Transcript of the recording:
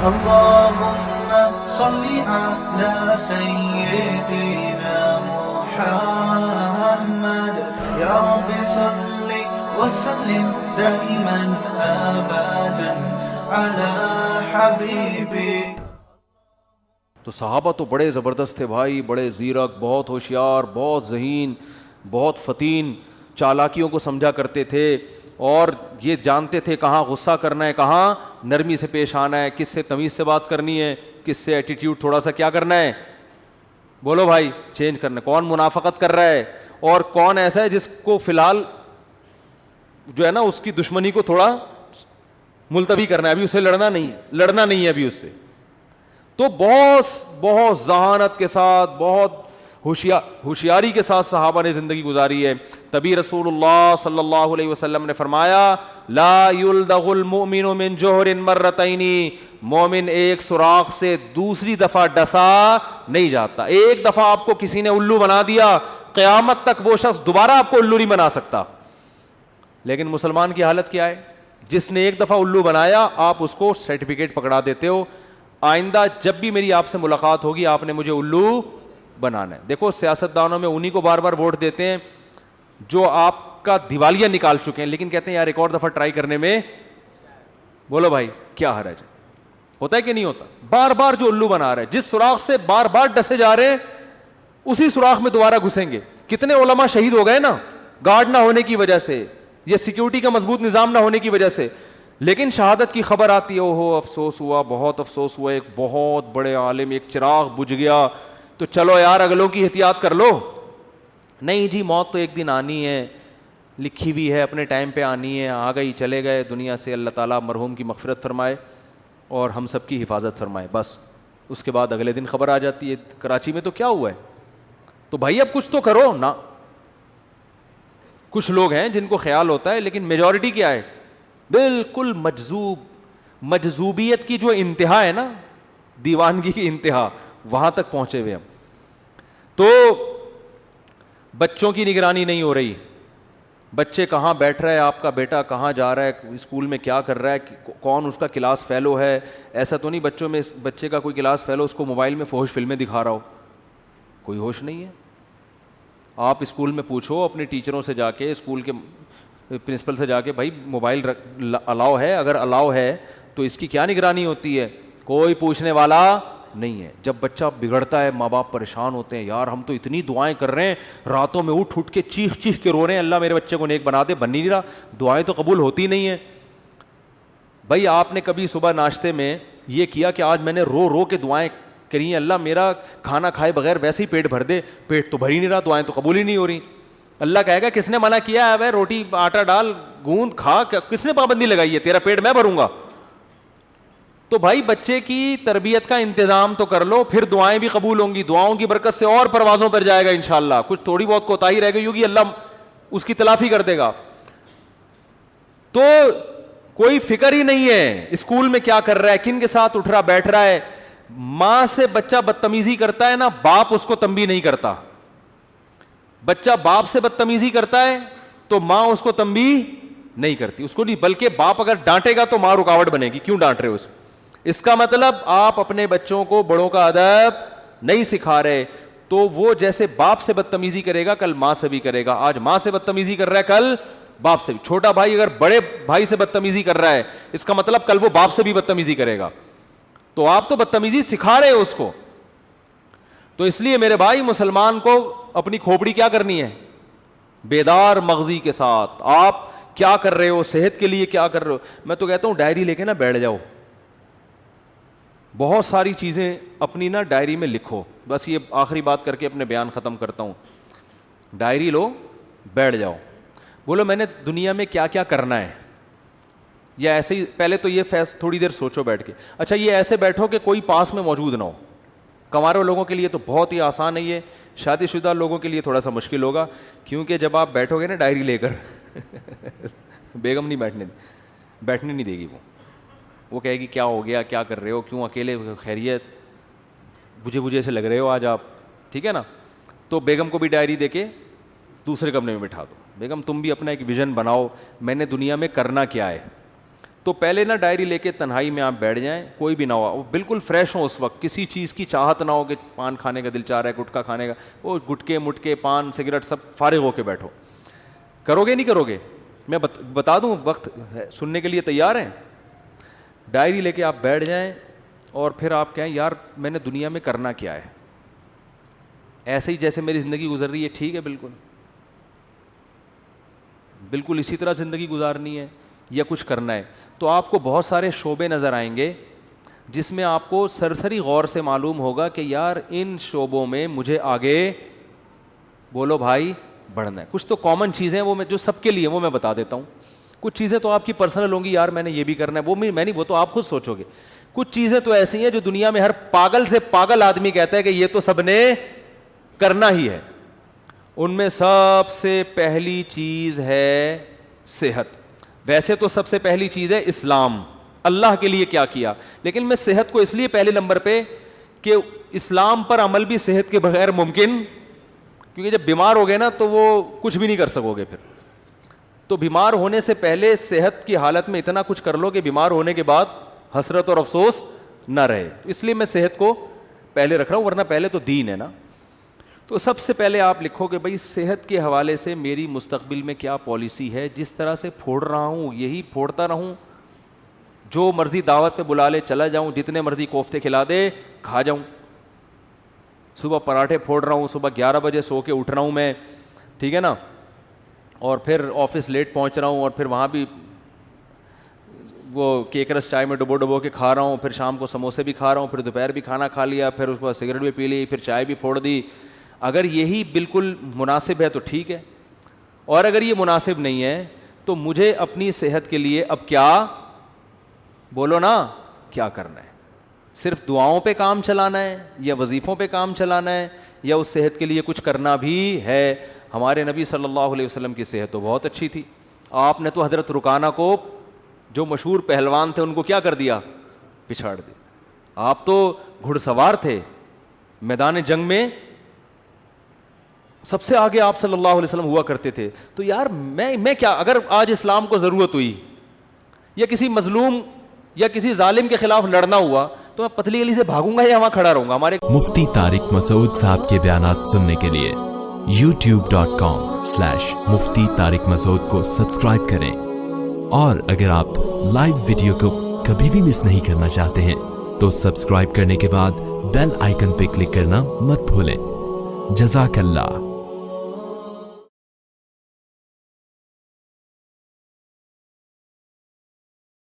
اللهم صل على سيدنا محمد يا رب صل وسلم دائما ابدا على حبيبك. تو صحابہ تو بڑے زبردست تھے بھائی, بڑے زیرک, بہت ہوشیار, بہت ذہین, بہت فتین, چالاکیوں کو سمجھا کرتے تھے اور یہ جانتے تھے کہاں غصہ کرنا ہے, کہاں نرمی سے پیش آنا ہے, کس سے تمیز سے بات کرنی ہے, کس سے ایٹیٹیوڈ تھوڑا سا کیا کرنا ہے, بولو بھائی, چینج کرنا ہے, کون منافقت کر رہا ہے اور کون ایسا ہے جس کو فی الحال جو ہے نا اس کی دشمنی کو تھوڑا ملتوی کرنا ہے, ابھی اسے لڑنا نہیں ہے ابھی اس سے. تو بہت ذہانت کے ساتھ, بہت ہوشیاری کے ساتھ صحابہ نے زندگی گزاری ہے. تبھی رسول اللہ صلی اللہ علیہ وسلم نے فرمایا لا یلدغ المؤمن من جوہر مرتین, مومن ایک سوراخ سے دوسری دفعہ ڈسا نہیں جاتا. ایک دفعہ آپ کو کسی نے الو بنا دیا, قیامت تک وہ شخص دوبارہ آپ کو الو نہیں بنا سکتا. لیکن مسلمان کی حالت کیا ہے, جس نے ایک دفعہ الو بنایا آپ اس کو سرٹیفکیٹ پکڑا دیتے ہو, آئندہ جب بھی میری آپ سے ملاقات ہوگی آپ نے مجھے الو بنانا ہے. دیکھو سیاستدانوں میں انہی کو بار بار ووٹ دیتے ہیں جو آپ کا دیوالیہ نکال چکے ہیں, لیکن کہتے ہیں یار ایک اور دفعہ ٹرائی کرنے میں, بولو بھائی کیا حرج ہے, ہوتا ہے کہ نہیں ہوتا. بار بار جو الو بنا رہے ہیں, جس سوراخ سے بار بار ڈسے جا رہے ہیں اسی سوراخ میں دوبارہ گھسیں گے. کتنے علماء شہید ہو گئے نا, گارڈ نہ ہونے کی وجہ سے, یہ سیکیورٹی کا مضبوط نظام نہ ہونے کی وجہ سے. لیکن شہادت کی خبر آتی ہے, اوہو افسوس ہوا, بہت افسوس ہوا, ایک بہت بڑے عالم, ایک چراغ بجھ گیا, تو چلو یار اگلوں کی احتیاط کر لو. نہیں جی, موت تو ایک دن آنی ہے, لکھی ہوئی ہے, اپنے ٹائم پہ آنی ہے, آ گئی چلے گئے دنیا سے. اللہ تعالیٰ مرحوم کی مغفرت فرمائے اور ہم سب کی حفاظت فرمائے. بس اس کے بعد اگلے دن خبر آ جاتی ہے کراچی میں تو کیا ہوا ہے. تو بھائی اب کچھ تو کرو نا. کچھ لوگ ہیں جن کو خیال ہوتا ہے, لیکن میجورٹی کیا ہے, بالکل مجذوبیت کی جو انتہا ہے نا, دیوانگی کی انتہا, وہاں تک پہنچے ہوئے ہم. تو بچوں کی نگرانی نہیں ہو رہی, بچے کہاں بیٹھ رہا ہے, آپ کا بیٹا کہاں جا رہا ہے, اسکول میں کیا کر رہا ہے, کون اس کا کلاس فیلو ہے. ایسا تو نہیں بچوں میں بچے کا کوئی کلاس فیلو اس کو موبائل میں فحش فلمیں دکھا رہا ہو, کوئی ہوش نہیں ہے. آپ اسکول میں پوچھو اپنے ٹیچروں سے جا کے, اسکول کے پرنسپل سے جا کے, بھائی موبائل الاؤ ہے, اگر الاؤ ہے تو اس کی کیا نگرانی ہوتی ہے, کوئی پوچھنے والا نہیں ہے. جب بچہ بگڑتا ہے ماں باپ پریشان ہوتے ہیں, یار ہم تو اتنی دعائیں کر رہے ہیں, راتوں میں اٹھ کے چیخ کے رو رہے ہیں, اللہ میرے بچے کو نیک بنا دے, بن نہیں رہا, دعائیں تو قبول ہوتی نہیں ہیں. بھائی آپ نے کبھی صبح ناشتے میں یہ کیا کہ آج میں نے رو کے دعائیں کری ہیں, اللہ میرا کھانا کھائے بغیر ویسے ہی پیٹ بھر دے, پیٹ تو بھر ہی نہیں رہا, دعائیں تو قبول ہی نہیں ہو رہی. اللہ کہے گا کس نے منع کیا ہے, روٹی آٹا ڈال گوند کھا, کس نے پابندی لگائی ہے, تیرا پیٹ میں بھروں گا. تو بھائی بچے کی تربیت کا انتظام تو کر لو, پھر دعائیں بھی قبول ہوں گی, دعاؤں کی برکت سے اور پروازوں پر جائے گا انشاءاللہ. کچھ تھوڑی بہت کوتاہی رہ گئی ہوگی, اللہ اس کی تلافی کر دے گا. تو کوئی فکر ہی نہیں ہے اسکول میں کیا کر رہا ہے, کن کے ساتھ اٹھ رہا بیٹھ رہا ہے. ماں سے بچہ بدتمیزی کرتا ہے نا, باپ اس کو تنبیہ نہیں کرتا. بچہ باپ سے بدتمیزی کرتا ہے تو ماں اس کو تنبیہ نہیں کرتی, اس کو نہیں, بلکہ باپ اگر ڈانٹے گا تو ماں رکاوٹ بنے گی, کیوں ڈانٹ رہے ہو اسے. اس کا مطلب آپ اپنے بچوں کو بڑوں کا ادب نہیں سکھا رہے, تو وہ جیسے باپ سے بدتمیزی کرے گا کل ماں سے بھی کرے گا. آج ماں سے بدتمیزی کر رہا ہے, کل باپ سے بھی. چھوٹا بھائی اگر بڑے بھائی سے بدتمیزی کر رہا ہے, اس کا مطلب کل وہ باپ سے بھی بدتمیزی کرے گا. تو آپ تو بدتمیزی سکھا رہے ہو اس کو. تو اس لیے میرے بھائی مسلمان کو اپنی کھوپڑی کیا کرنی ہے, بیدار مغزی کے ساتھ. آپ کیا کر رہے ہو, صحت کے لیے کیا کر رہے ہو. میں تو کہتا ہوں ڈائری لے کے نا بیٹھ جاؤ, بہت ساری چیزیں اپنی نا ڈائری میں لکھو. بس یہ آخری بات کر کے اپنے بیان ختم کرتا ہوں. ڈائری لو, بیٹھ جاؤ, بولو میں نے دنیا میں کیا کیا کرنا ہے. یا ایسے ہی پہلے تو یہ تھوڑی دیر سوچو بیٹھ کے. اچھا یہ ایسے بیٹھو کہ کوئی پاس میں موجود نہ ہو. کنواروں لوگوں کے لیے تو بہت ہی آسان ہے یہ, شادی شدہ لوگوں کے لیے تھوڑا سا مشکل ہوگا, کیونکہ جب آپ بیٹھو گے نا ڈائری لے کر بیگم نہیں بیٹھنے نہیں دے گی. وہ کہے گی کیا ہو گیا, کیا کر رہے ہو, کیوں اکیلے, خیریت, بجھے سے لگ رہے ہو آج آپ, ٹھیک ہے نا. تو بیگم کو بھی ڈائری دے کے دوسرے کمرے میں بٹھا دو, بیگم تم بھی اپنا ایک ویژن بناؤ, میں نے دنیا میں کرنا کیا ہے. تو پہلے نا ڈائری لے کے تنہائی میں آپ بیٹھ جائیں, کوئی بھی نہ ہو, بالکل فریش ہو اس وقت, کسی چیز کی چاہت نہ ہو کہ پان کھانے کا دل چاہ رہا ہے, گٹکا کھانے کا, وہ گٹکے مٹکے پان سگریٹ سب فارغ ہو کے بیٹھو. کرو گے نہیں کرو گے؟ میں بتا دوں, وقت سننے کے لیے تیار ہیں؟ ڈائری لے کے آپ بیٹھ جائیں اور پھر آپ کہیں یار میں نے دنیا میں کرنا کیا ہے, ایسے ہی جیسے میری زندگی گزر رہی ہے ٹھیک ہے, بالکل اسی طرح زندگی گزارنی ہے یا کچھ کرنا ہے. تو آپ کو بہت سارے شعبے نظر آئیں گے جس میں آپ کو سرسری غور سے معلوم ہوگا کہ یار ان شعبوں میں مجھے آگے بولو بھائی بڑھنا ہے. کچھ تو کامن چیزیں وہ میں جو سب کے لیے وہ میں بتا دیتا ہوں, کچھ چیزیں تو آپ کی پرسنل ہوں گی, یار میں نے یہ بھی کرنا ہے, وہ میں نہیں, وہ تو آپ خود سوچو گے. کچھ چیزیں تو ایسی ہیں جو دنیا میں ہر پاگل سے پاگل آدمی کہتا ہے کہ یہ تو سب نے کرنا ہی ہے. ان میں سب سے پہلی چیز ہے صحت. ویسے تو سب سے پہلی چیز ہے اسلام, اللہ کے لیے کیا کیا, لیکن میں صحت کو اس لیے پہلے نمبر پہ کہ اسلام پر عمل بھی صحت کے بغیر ممکن, کیونکہ جب بیمار ہو گئے نا تو وہ کچھ بھی نہیں کر سکو گے پھر. تو بیمار ہونے سے پہلے صحت کی حالت میں اتنا کچھ کر لو کہ بیمار ہونے کے بعد حسرت اور افسوس نہ رہے. اس لیے میں صحت کو پہلے رکھ رہا ہوں, ورنہ پہلے تو دین ہے نا. تو سب سے پہلے آپ لکھو کہ بھائی صحت کے حوالے سے میری مستقبل میں کیا پالیسی ہے, جس طرح سے پھوڑ رہا ہوں یہی پھوڑتا رہوں, جو مرضی دعوت پہ بلا لے چلا جاؤں, جتنے مرضی کوفتے کھلا دے کھا جاؤں, صبح پراٹھے پھوڑ رہا ہوں, صبح 11 بجے سو کے اٹھ رہا ہوں میں, ٹھیک ہے نا, اور پھر آفس لیٹ پہنچ رہا ہوں, اور پھر وہاں بھی وہ کیک رس چائے میں ڈبو کے کھا رہا ہوں, پھر شام کو سموسے بھی کھا رہا ہوں, پھر دوپہر بھی کھانا کھا لیا, پھر اس کے بعد سگریٹ بھی پی لی, پھر چائے بھی پھوڑ دی. اگر یہی بالکل مناسب ہے تو ٹھیک ہے, اور اگر یہ مناسب نہیں ہے تو مجھے اپنی صحت کے لیے اب کیا بولو نا کیا کرنا ہے؟ صرف دعاؤں پہ کام چلانا ہے یا وظیفوں پہ کام چلانا ہے یا اس صحت کے لیے کچھ کرنا بھی ہے؟ ہمارے نبی صلی اللہ علیہ وسلم کی صحت تو بہت اچھی تھی. آپ نے تو حضرت رکانہ کو جو مشہور پہلوان تھے ان کو کیا کر دیا؟ پچھاڑ دیا. آپ تو گھڑ سوار تھے, میدان جنگ میں سب سے آگے آپ صلی اللہ علیہ وسلم ہوا کرتے تھے. تو یار میں کیا, اگر آج اسلام کو ضرورت ہوئی یا کسی مظلوم یا کسی ظالم کے خلاف لڑنا ہوا تو میں پتلی گلی سے بھاگوں گا یا وہاں کھڑا رہوں گا؟ ہمارے مفتی طارق مسعود صاحب کے بیانات سننے کے لیے youtube.com/مفتی طارق مسعود کو سبسکرائب کریں, اور اگر آپ لائیو ویڈیو کو کبھی بھی مس نہیں کرنا چاہتے ہیں تو سبسکرائب کرنے کے بعد بیل آئیکن پہ کلک کرنا مت بھولیں. جزاک اللہ.